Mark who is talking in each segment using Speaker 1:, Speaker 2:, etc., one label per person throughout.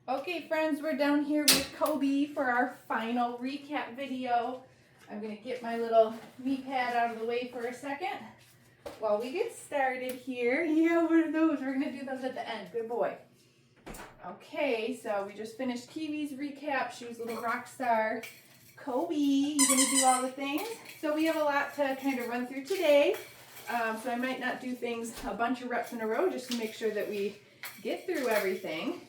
Speaker 1: Okay, friends, we're down here with Kobe for our final recap video. I'm going to get my little knee pad out of the way for a second while we get started here. Yeah, what are those? We're going to do those at the end. Good boy. Okay, so we just finished Kiwi's recap. She was a little rock star. Kobe, you're going to do all the things. So we have a lot to kind of run through today. So I might not do things a bunch of reps in a row just to make sure that we get through everything.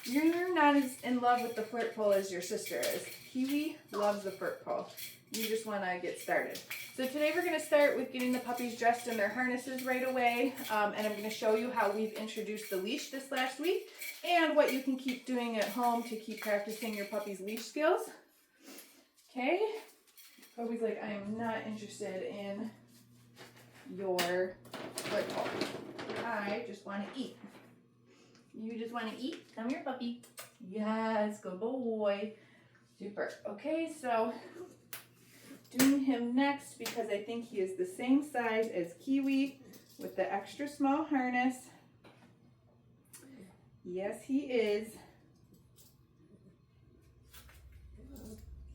Speaker 1: You're not as in love with the flirt pole as your sister is. Kiwi loves the flirt pole. You just want to get started. So today we're going to start with getting the puppies dressed in their harnesses right away. And I'm going to show you how we've introduced the leash this last week and what you can keep doing at home to keep practicing your puppy's leash skills. Okay? Kobe's like, I am not interested in your flirt pole. I just want to eat. You just want to eat? Come here, puppy. Yes, good boy. Super. Okay, so doing him next because I think he is the same size as Kiwi with the extra small harness. Yes, he is.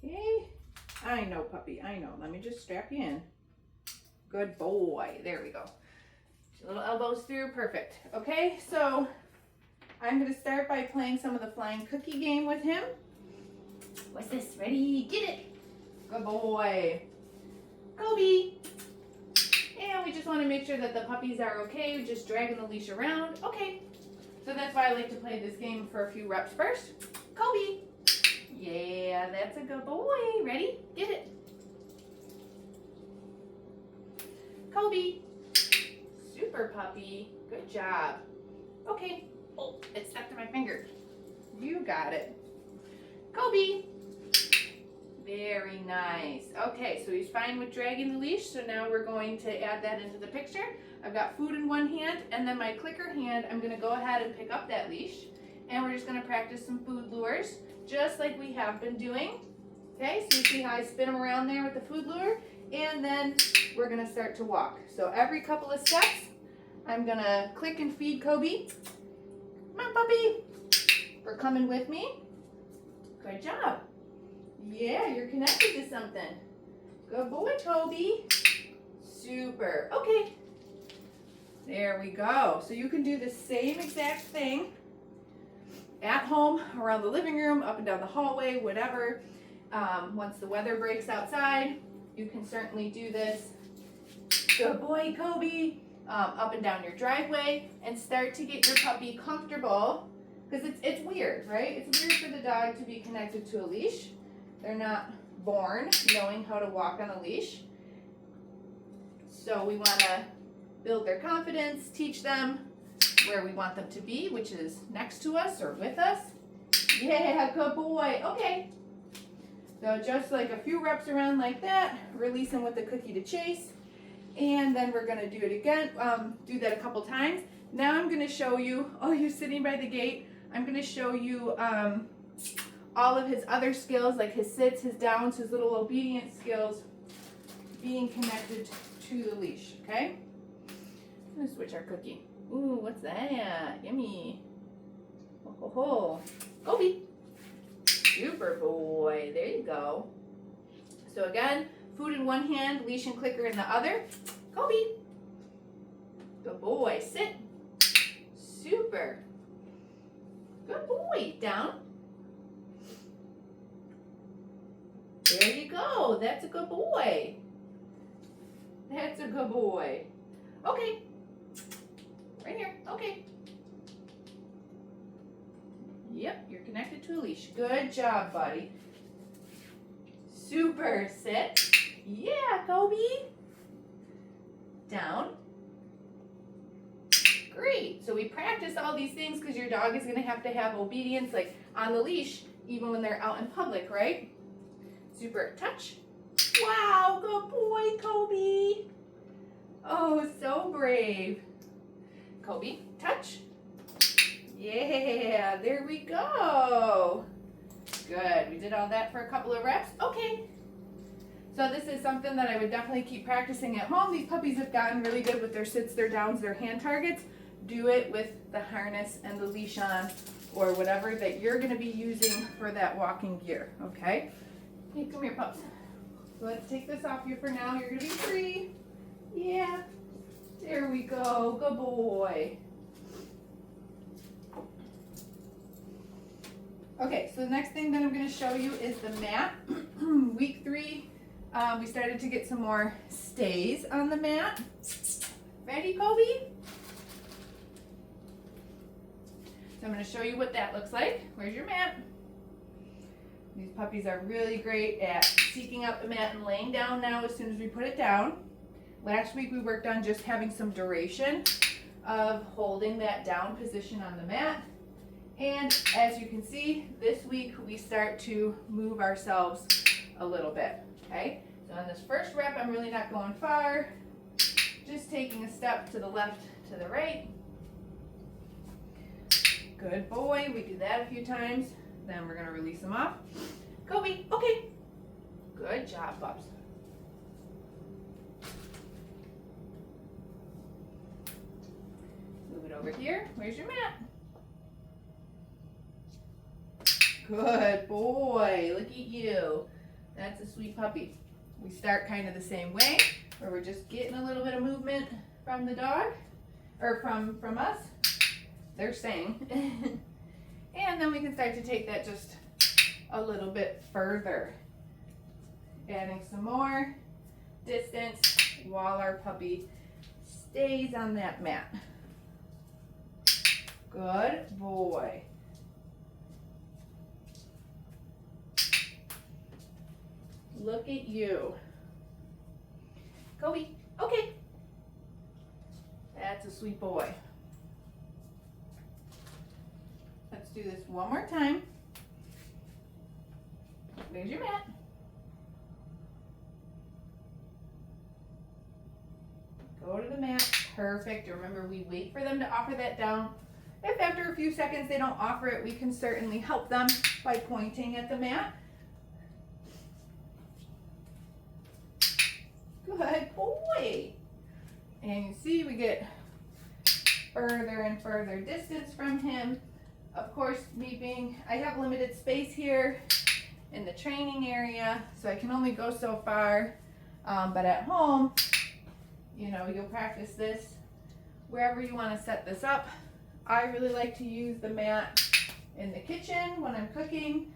Speaker 1: Okay. I know, puppy. I know. Let me just strap you in. Good boy. There we go. Little elbows through. Perfect. Okay, so I'm going to start by playing some of the flying cookie game with him. What's this? Ready? Get it! Good boy. Kobe! And we just want to make sure that the puppies are okay with just dragging the leash around. Okay. So that's why I like to play this game for a few reps first. Kobe! Yeah, that's a good boy. Ready? Get it. Kobe! Super puppy. Good job. Okay. Oh, it stuck to my finger. You got it. Kobe. Very nice. Okay, so he's fine with dragging the leash, so now we're going to add that into the picture. I've got food in one hand, and then my clicker hand, I'm going to go ahead and pick up that leash, and we're just going to practice some food lures, just like we have been doing. Okay, so you see how I spin them around there with the food lure, and then we're going to start to walk. So every couple of steps, I'm going to click and feed Kobe. Come on, puppy. For coming with me. Good job. Yeah, you're connected to something. Good boy, Kobe. Super. Okay. There we go. So you can do the same exact thing at home, around the living room, up and down the hallway, whatever. Once the weather breaks outside, you can certainly do this. Good boy, Kobe. Up and down your driveway, and start to get your puppy comfortable, because it's weird, right? It's weird for the dog to be connected to a leash. They're not born knowing how to walk on a leash. So we want to build their confidence, teach them where we want them to be, which is next to us or with us. Yeah, good boy. Okay. So just like a few reps around like that, release him with the cookie to chase. And then we're going to do it again, do that a couple times. Now I'm going to show you, oh, you're sitting by the gate. I'm going to show you all of his other skills, like his sits, his downs, his little obedience skills, being connected to the leash, okay? I'm going to switch our cookie. Ooh, what's that? Yummy. Ho, ho, ho. Kobe. Super boy. There you go. So again, food in one hand, leash and clicker in the other. Kobe. Good boy. Sit. Super. Good boy. Down. There you go. That's a good boy. That's a good boy. Okay. Right here. Okay. Yep, you're connected to a leash. Good job, buddy. Super. Sit. Yeah, Kobe. Down. Great. So we practice all these things because your dog is going to have obedience like on the leash even when they're out in public, right? Super. Touch. Wow, good boy, Kobe. Oh, so brave. Kobe, touch. Yeah, there we go. Good. We did all that for a couple of reps. Okay. So this is something that I would definitely keep practicing at home. These puppies have gotten really good with their sits, their downs, their hand targets. Do it with the harness and the leash on or whatever that you're gonna be using for that walking gear, okay? Hey, come here, pups. So let's take this off you for now. You're gonna be free. Yeah, there we go, good boy. Okay, so the next thing that I'm gonna show you is the mat. Week 3, we started to get some more stays on the mat. Ready, Kobe? So I'm going to show you what that looks like. Where's your mat? These puppies are really great at seeking out the mat and laying down now as soon as we put it down. Last week we worked on just having some duration of holding that down position on the mat. And as you can see, this week we start to move ourselves a little bit, okay? So on this first rep, I'm really not going far, just taking a step to the left, to the right. Good boy, we do that a few times, then we're gonna release them off. Kobe, okay. Good job, pups. Move it over here, where's your mat? Good boy, look at you. That's a sweet puppy. We start kind of the same way, where we're just getting a little bit of movement from the dog, or from us. They're saying. And then we can start to take that just a little bit further. Adding some more distance while our puppy stays on that mat. Good boy. Look at you. Kobe, okay. That's a sweet boy. Let's do this one more time. There's your mat. Go to the mat. Perfect. Remember, we wait for them to offer that down. If after a few seconds they don't offer it, we can certainly help them by pointing at the mat. Good boy. And you see we get further and further distance from him. Of course, I have limited space here in the training area, so I can only go so far. But at home, you know, you'll practice this wherever you want to set this up. I really like to use the mat in the kitchen when I'm cooking,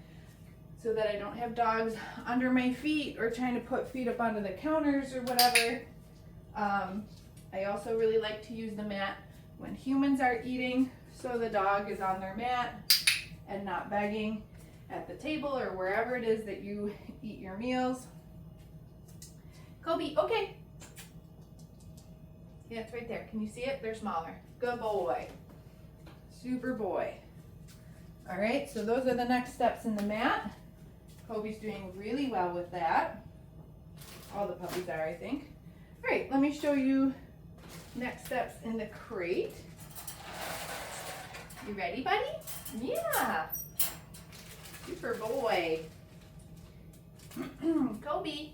Speaker 1: so that I don't have dogs under my feet or trying to put feet up onto the counters or whatever. I also really like to use the mat when humans are eating, so the dog is on their mat and not begging at the table or wherever it is that you eat your meals. Kobe, okay. Yeah, it's right there. Can you see it? They're smaller. Good boy. Super boy. All right, so those are the next steps in the mat. Kobe's doing really well with that. All the puppies are, I think. All right, let me show you next steps in the crate. You ready, buddy? Yeah. Super boy. Kobe,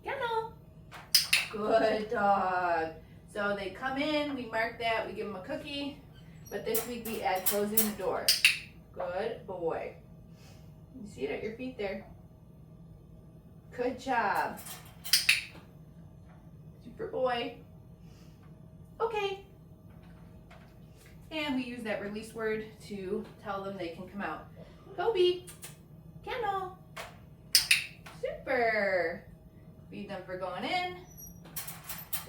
Speaker 1: kennel. Good dog. So they come in, we mark that, we give them a cookie, but this week we add closing the door. Good boy. You see it at your feet there. Good job. Super boy. Okay. And we use that release word to tell them they can come out. Kobe, kennel. Super. Feed them for going in.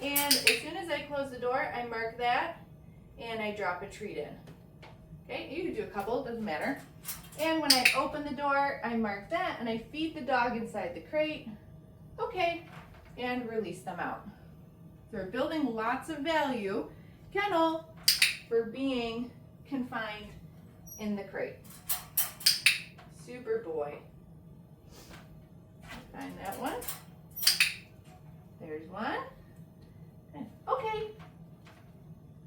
Speaker 1: And as soon as I close the door, I mark that and I drop a treat in. Okay, you can do a couple, it doesn't matter. And when I open the door, I mark that and I feed the dog inside the crate. Okay, and release them out. They're building lots of value, kennel, for being confined in the crate. Super boy. Find that one. There's one. Okay.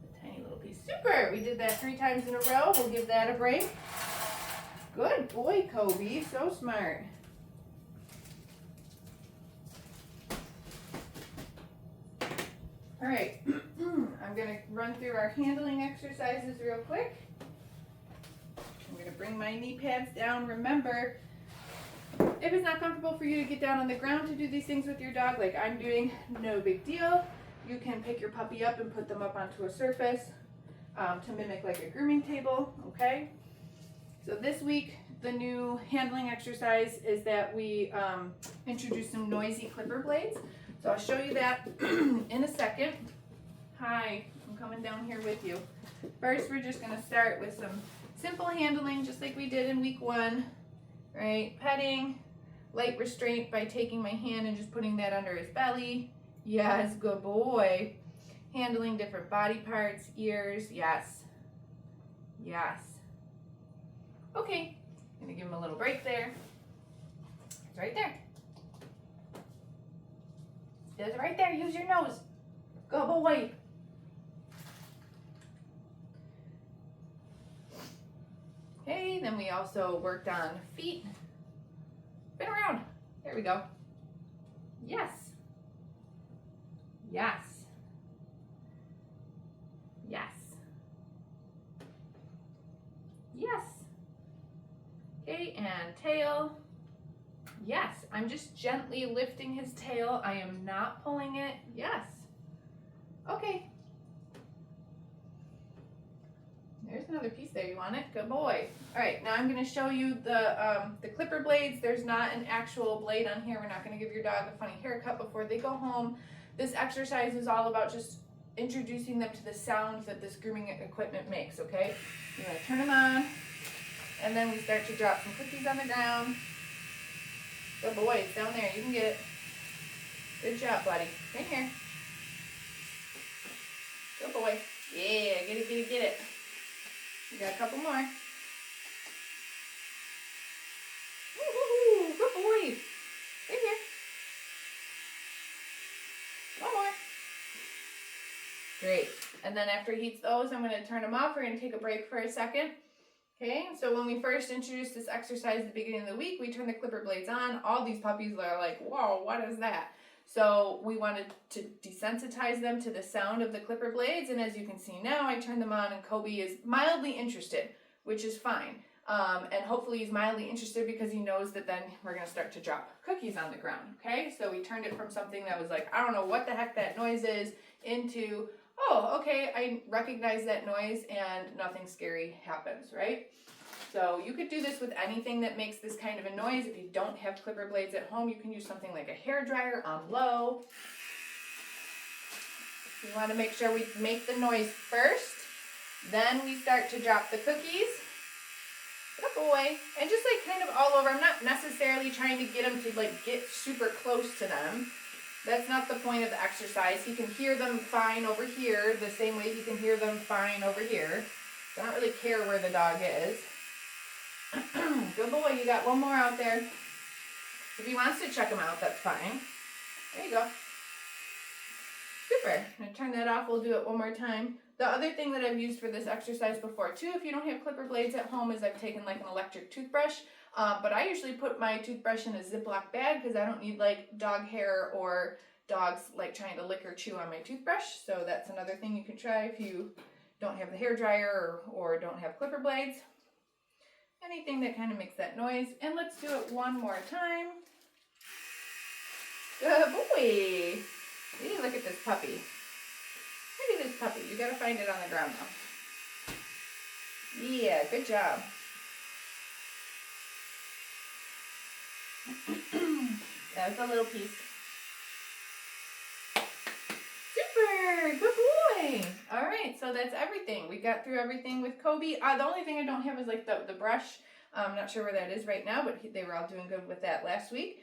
Speaker 1: A tiny little piece. Super. We did that 3 times in a row. We'll give that a break. Good boy, Kobe. So smart. All right. I'm going to run through our handling exercises real quick. I'm going to bring my knee pads down. Remember, if it's not comfortable for you to get down on the ground to do these things with your dog like I'm doing, no big deal. You can pick your puppy up and put them up onto a surface to mimic like a grooming table, okay? So this week, the new handling exercise is that we introduced some noisy clipper blades. So I'll show you that in a second. Hi, I'm coming down here with you. First, we're just gonna start with some simple handling, just like we did in week 1, right? Petting, light restraint by taking my hand and just putting that under his belly. Yes, good boy. Handling different body parts, ears, yes. Yes. Okay, gonna give him a little break there. It's right there. It's right there, use your nose. Good boy. Okay, then we also worked on feet. Spin around. There we go. Yes. Yes. Yes. Yes. Okay, and tail. Yes, I'm just gently lifting his tail. I am not pulling it. Yes. Okay. There's another piece there. You want it? Good boy. All right, now I'm going to show you the clipper blades. There's not an actual blade on here. We're not going to give your dog a funny haircut before they go home. This exercise is all about just introducing them to the sounds that this grooming equipment makes, okay? You're going to turn them on, and then we start to drop some cookies on the ground. Good boy, it's down there. You can get it. Good job, buddy. Right here. Good boy. Yeah, get it, get it, get it. We got a couple more. Woo-hoo-hoo. Good boy. Right here. One more. Great. And then after he eats those, I'm going to turn them off. We're going to take a break for a second. Okay, so when we first introduced this exercise at the beginning of the week, we turned the clipper blades on. All these puppies are like, whoa, what is that? So we wanted to desensitize them to the sound of the clipper blades, and as you can see now, I turned them on and Kobe is mildly interested, which is fine. And hopefully he's mildly interested because he knows that then we're going to start to drop cookies on the ground, okay? So we turned it from something that was like, I don't know what the heck that noise is, into, oh, okay, I recognize that noise and nothing scary happens, right? So you could do this with anything that makes this kind of a noise. If you don't have clipper blades at home, you can use something like a hairdryer on low. You want to make sure we make the noise first, then we start to drop the cookies. Good boy. And just like kind of all over. I'm not necessarily trying to get him to like get super close to them. That's not the point of the exercise. He can hear them fine over here the same way he can hear them fine over here. So I don't really care where the dog is. Good boy, you got one more out there. If he wants to check them out, that's fine. There you go. Super. I'm going to turn that off. We'll do it one more time. The other thing that I've used for this exercise before too, if you don't have clipper blades at home, is I've taken like an electric toothbrush. But I usually put my toothbrush in a Ziploc bag because I don't need like dog hair or dogs like trying to lick or chew on my toothbrush. So that's another thing you can try if you don't have the hairdryer or don't have clipper blades. Anything that kind of makes that noise. And let's do it one more time. Good boy. Hey, look at this puppy. Look at this puppy. You gotta find it on the ground now. Yeah, good job. That was a little piece. Super, good boy. All right, so that's everything. We got through everything with Kobe. The only thing I don't have is like the brush. I'm not sure where that is right now, but they were all doing good with that last week.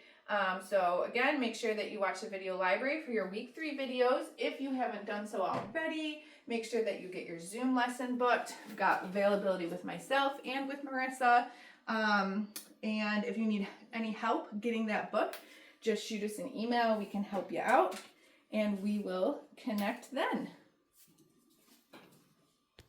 Speaker 1: So again, make sure that you watch the video library for your week 3 videos. If you haven't done so already, make sure that you get your Zoom lesson booked. I've got availability with myself and with Marissa. And if you need any help getting that book, just shoot us an email. We can help you out, and we will connect then.